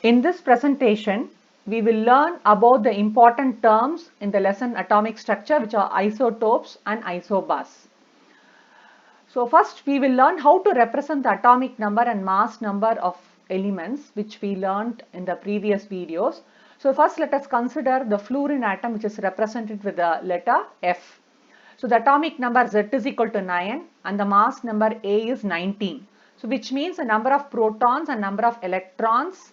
In this presentation, we will learn about the important terms in the lesson atomic structure, which are isotopes and isobars. So first we will learn how to represent the atomic number and mass number of elements, which we learned in the previous videos. So first let us consider the fluorine atom, which is represented with the letter F. So the atomic number Z is equal to 9 and the mass number A is 19. So which means the number of protons and number of electrons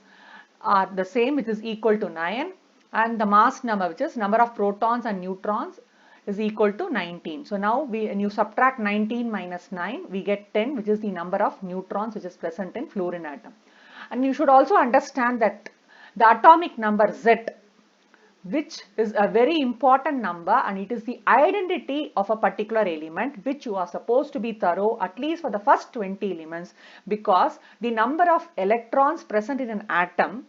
are the same, which is equal to 9, and the mass number, which is number of protons and neutrons, is equal to 19. So now when you subtract 19 minus 9, we get 10, which is the number of neutrons which is present in fluorine atom. And you should also understand that the atomic number Z, which is a very important number, and it is the identity of a particular element, which you are supposed to be thorough at least for the first 20 elements, because the number of electrons present in an atom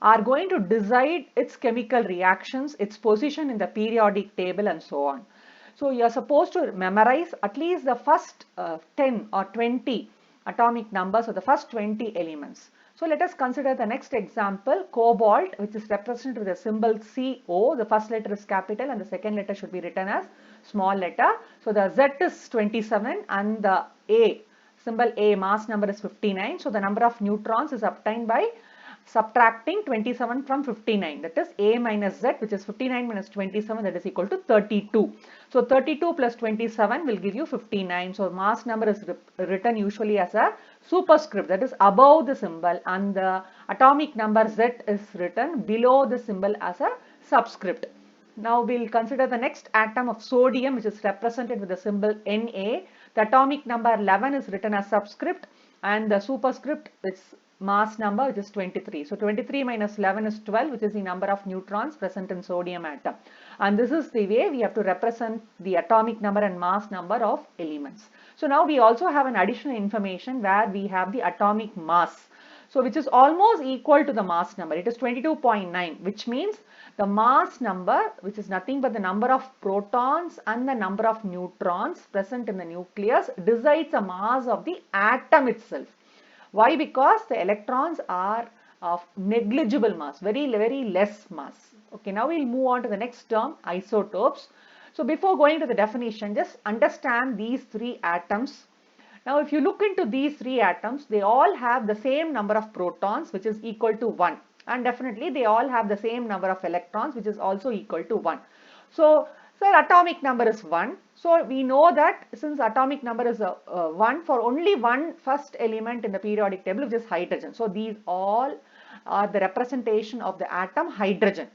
are going to decide its chemical reactions, its position in the periodic table, and so on. So you are supposed to memorize at least the first 10 or 20 atomic numbers of the first 20 elements. So let us consider the next example, cobalt, which is represented with the symbol CO. The first letter is capital and the second letter should be written as small letter. So the Z is 27 and the A, symbol A, mass number is 59. So the number of neutrons is obtained by subtracting 27 from 59, that is A minus Z, which is 59 minus 27, that is equal to 32. So 32 plus 27 will give you 59. So mass number is written usually as a superscript, that is above the symbol, and the atomic number Z is written below the symbol as a subscript. Now we'll consider the next atom of sodium, which is represented with the symbol Na. The atomic number 11 is written as subscript and the superscript is mass number, which is 23. So 23 minus 11 is 12, which is the number of neutrons present in sodium atom. And this is the way we have to represent the atomic number and mass number of elements. So now we also have an additional information where we have the atomic mass. So which is almost equal to the mass number. It is 22.9, which means the mass number, which is nothing but the number of protons and the number of neutrons present in the nucleus, decides the mass of the atom itself. Why? Because the electrons are of negligible mass, very less mass. Okay, now we'll move on to the next term, isotopes. So before going to the definition, just understand these three atoms. Now if you look into these three atoms, they all have the same number of protons, which is equal to 1. And definitely they all have the same number of electrons, which is also equal to 1. So atomic number is 1. So we know that since atomic number is 1 for only one first element in the periodic table, which is hydrogen. So these all are the representation of the atom hydrogen.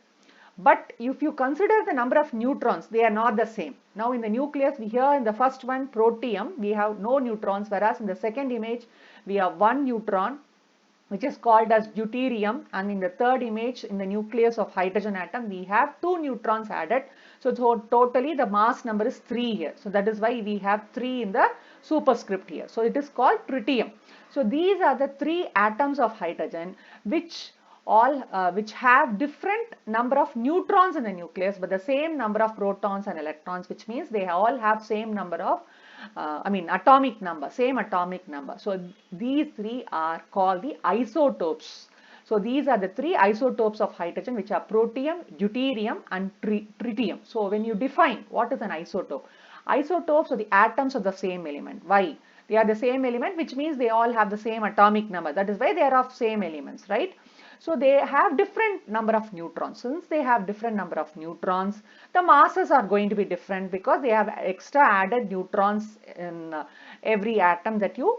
But if you consider the number of neutrons, they are not the same. Now in the nucleus, we here in the first one, protium, we have no neutrons, whereas in the second image, we have one neutron, which is called as deuterium, and in the third image in the nucleus of hydrogen atom we have 2 neutrons added. So totally the mass number is 3 here. So that is why we have 3 in the superscript here. So it is called tritium. So these are the 3 atoms of hydrogen which have different number of neutrons in the nucleus but the same number of protons and electrons, which means they all have same number of atomic number, same atomic number. So these 3 are called the isotopes. So these are the 3 isotopes of hydrogen, which are protium, deuterium and tritium. So when you define what is an isotope, isotopes are the atoms of the same element. Why? They are the same element, which means they all have the same atomic number. That is why they are of same elements, right? So they have different number of neutrons. Since they have different number of neutrons, the masses are going to be different because they have extra added neutrons in every atom that you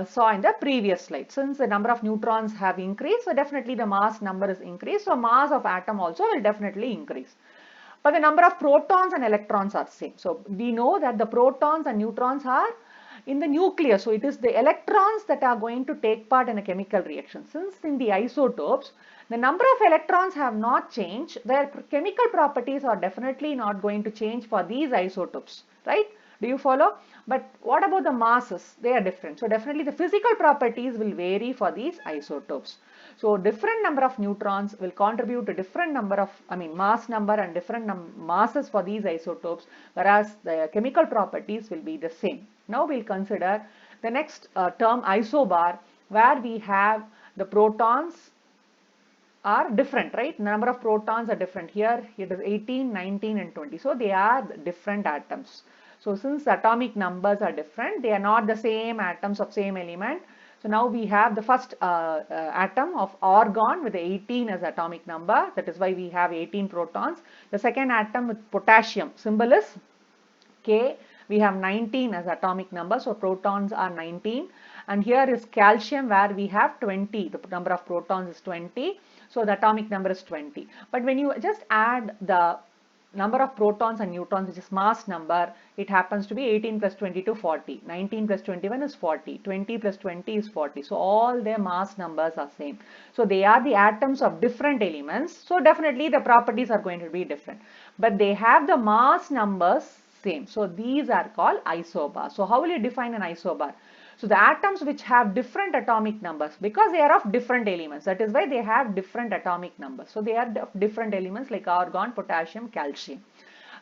saw in the previous slide. Since the number of neutrons have increased, so definitely the mass number is increased. So mass of atom also will definitely increase. But the number of protons and electrons are same. So we know that the protons and neutrons are in the nucleus. So it is the electrons that are going to take part in a chemical reaction. Since in the isotopes, the number of electrons have not changed, their chemical properties are definitely not going to change for these isotopes, right? Do you follow? But what about the masses? They are different. So definitely the physical properties will vary for these isotopes. So different number of neutrons will contribute to different number of, mass number and different masses for these isotopes, whereas the chemical properties will be the same. Now we'll consider the next term isobar, where we have the protons are different, right? Number of protons are different. Here it is 18, 19 and 20. So they are different atoms. So since atomic numbers are different, they are not the same atoms of same element. So now we have the first atom of argon with 18 as atomic number. That is why we have 18 protons. The second atom with potassium, symbol is K. We have 19 as atomic number, so protons are 19. And here is calcium where we have 20. The number of protons is 20. So the atomic number is 20. But when you just add the number of protons and neutrons, which is mass number, it happens to be 18 plus 22, 40. 19 plus 21 is 40. 20 plus 20 is 40. So all their mass numbers are same. So they are the atoms of different elements. So definitely the properties are going to be different. But they have the mass numbers same. So these are called isobars. So how will you define an isobar? So the atoms which have different atomic numbers, because they are of different elements, that is why they have different atomic numbers. So they are of different elements like argon, potassium, calcium.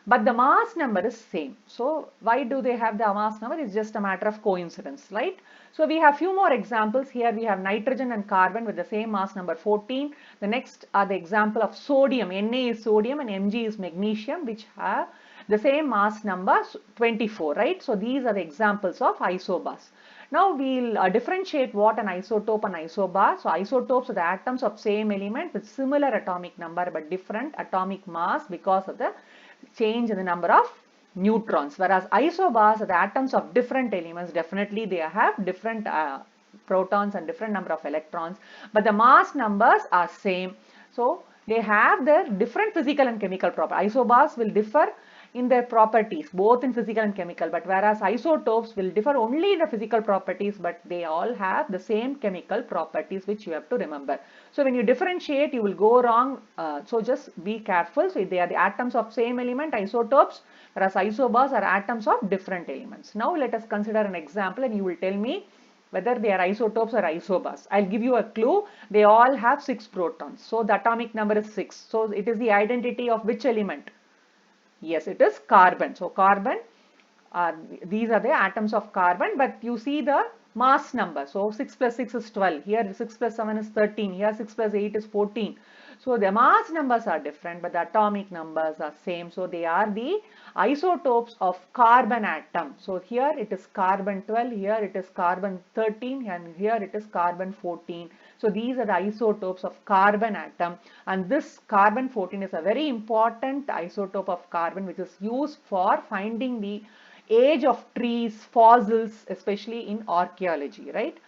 But the mass number is same. So why do they have the mass number? It's just a matter of coincidence, right? So we have few more examples. Here we have nitrogen and carbon with the same mass number 14. The next are the example of sodium. Na is sodium and Mg is magnesium, which have the same mass number 24, right? So these are the examples of isobars. Now we'll differentiate what an isotope and isobar. So isotopes are the atoms of same element with similar atomic number but different atomic mass because of the change in the number of neutrons. Whereas isobars are the atoms of different elements. Definitely they have different protons and different number of electrons, but the mass numbers are same. So they have their different physical and chemical properties. Isobars will differ in their properties, both in physical and chemical, but whereas isotopes will differ only in the physical properties, but they all have the same chemical properties, which you have to remember. So when you differentiate, you will go wrong. So just be careful. So they are the atoms of same element, isotopes, whereas isobars are atoms of different elements. Now let us consider an example and you will tell me whether they are isotopes or isobars. I'll give you a clue. They all have 6 protons. So the atomic number is 6. So it is the identity of which element? Yes, it is carbon. So carbon, these are the atoms of carbon, but you see the mass number. So 6 plus 6 is 12. Here 6 plus 7 is 13. Here 6 plus 8 is 14. So the mass numbers are different, but the atomic numbers are same. So they are the isotopes of carbon atom. So here it is carbon 12, here it is carbon 13, and here it is carbon 14. So these are the isotopes of carbon atom, and this carbon 14 is a very important isotope of carbon which is used for finding the age of trees, fossils, especially in archaeology, right?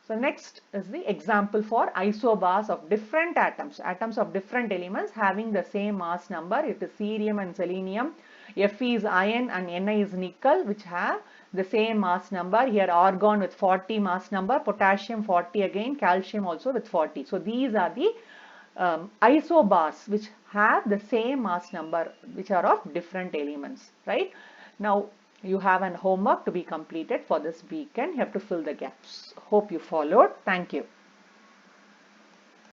So next is the example for isobars of different atoms, atoms of different elements having the same mass number. It is cerium and selenium. Fe is iron and Ni is nickel, which have the same mass number. Here argon with 40 mass number, potassium 40 again, calcium also with 40. So these are the isobars which have the same mass number, which are of different elements, right? Now you have an homework to be completed for this weekend. You have to fill the gaps. Hope you followed. Thank you.